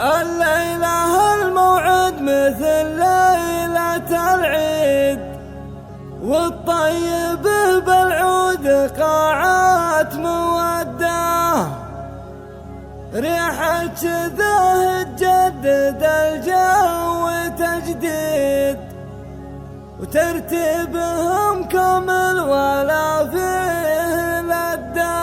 الليلة الموعد مثل ليلة العيد، والطيب بالعود قاعات مودة، ريحة كذا تجدد الجو تجديد، وترتيبهم كامل ولا فيه لدة.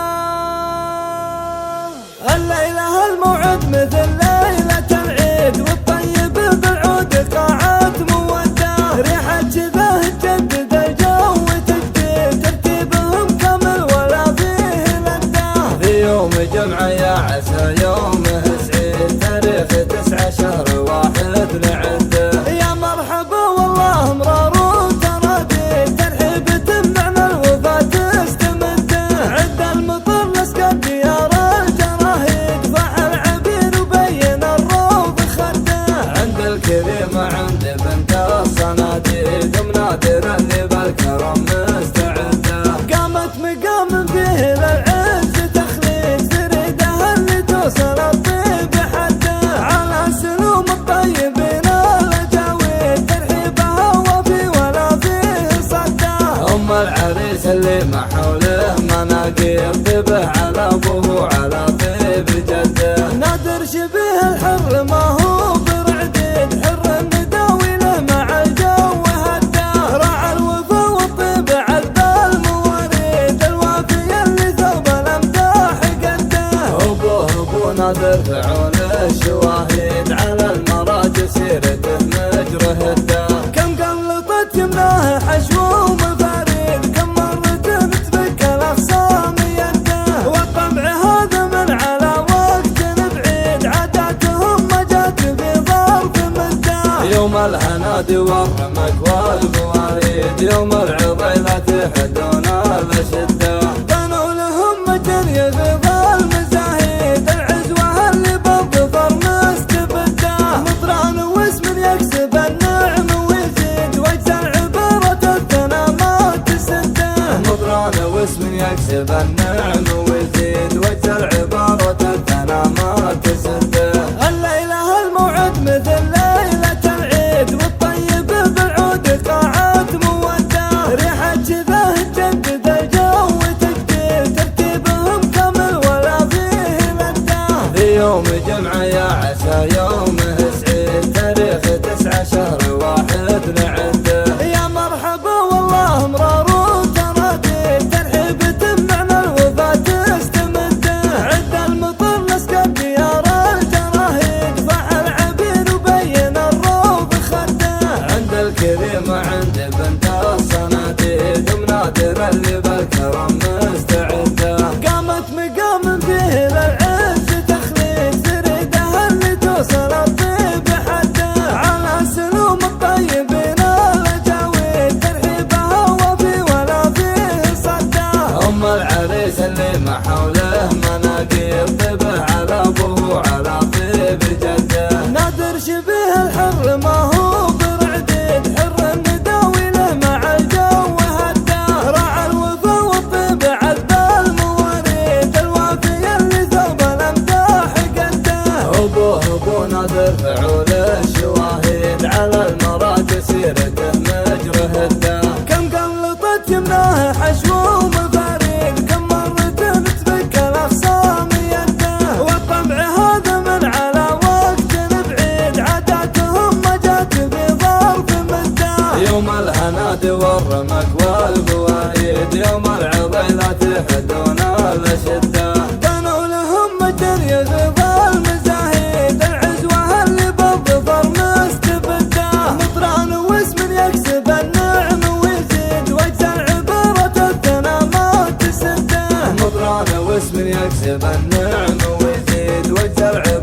الليلة الموعد مثل ليلة العيد، والطيب بالعود قاعات مودة، ريحة كذا تجدد الجو تجديد، ترتيبهم كامل ولا فيه لدة. في يوم جمعة يا عسى يومه سعيد، تاريخ 9 شهر 1 لعده. يا مرحبا والله مرار وتراديد، ترحيب تمنعنا الوفاة تستمد، عد المطر نسقى ديار الجراهيد، فاح العبير وبين الروض خده. عند الكريمة عند بنت الصناديد، منادر اللي بالكرم مستعده. قامت مقام فيه للعز تخليد، تريدها اللي توصل الطيب حده، على سلوم الطيبين الاجاويد، ترحيبها وفي ولا فيه صده. ام العريس اللي ما حوله مناقير، طيبه على ابوه على طيب جده. نادر شبيه الحر ما هو برعديد، حر النداوي له مع الجو هده، راعى الوفا والطيب عذب المواريد، الوافي اللي ثوب الامداح قده. ابو نادر فعول الشواهد، على المراج سيرته مجره الدار. كم قلطت يمناه حشو ومفاريد، كم مرة تفك الاخصام يده، والطبع هذا من على وقت بعيد، عاداتهم ما جات في ظرف مده. يوم الهنادي والرمك والبواريد، يوم العضيلة تحدون الشدة. بنوا لهم مجري في ظل مزاهيد، العزوة اللي بالظفر مستبده، مطران واسم يكسب النعم ويزيد، واجزى العبارة الثنا ما تسده. مطران واسم يكسب النعم ويزيد، وجه العبارة الثنا ما تسده. الليلة الموعد مثل ليلة العيد، والطيب بالعود قاعات مودة، ريحة كذا تجدد الجو تجديد، ترتيبهم كامل ولا فيه لدة. في يوم جمعة يا عسى يومه سعيد، تاريخ 9 شهر 1 لعده. يا مرحبا والله مرار وتراديد، ترحيب تمنعنا الوفاة تستمد، عد المطر نسقى ديار الجراهيد، فاح العبير وبين الروض خده. عند الكريمة عند بنت الصناديد، منادر اللي بالكرم مستعده. قامت مقام فيه للعز تخليد، تريدها اللي توصل الطيب حده، على سلوم الطيبين الاجاويد، ترحيبها وفي ولا فيه صده. ام العريس اللي ما حوله مناقير، طيبه على ابوه على طيب جده. نادر شبيه الحر ما هو برعديد، حر النداوي له مع الجو هده، راعى الوفا والطيب عذب المواريد، الوافي اللي ثوب الامداح قده. ابو نادر فعول الشواهد، على المراج سيرته مجره الدار. كم قلطت يمناه حشو ومفاريد، كم مرة تفك الاخصام يده، والطبع هذا من على وقت بعيد، عاداتهم ما جات في ظرف مده. يوم الهنادي والرمك والبواريد، يوم العضيلة تحدون الشدة. بنوا لهم مجري في ظل مزاهيد، العزوة اللي بالظفر مستبده، مطران واسم يكسب النعم ويزيد، واجزى العبارة الثنا ما تسده. مطران واسم يكسب النعم ويزيد، وجه العبارة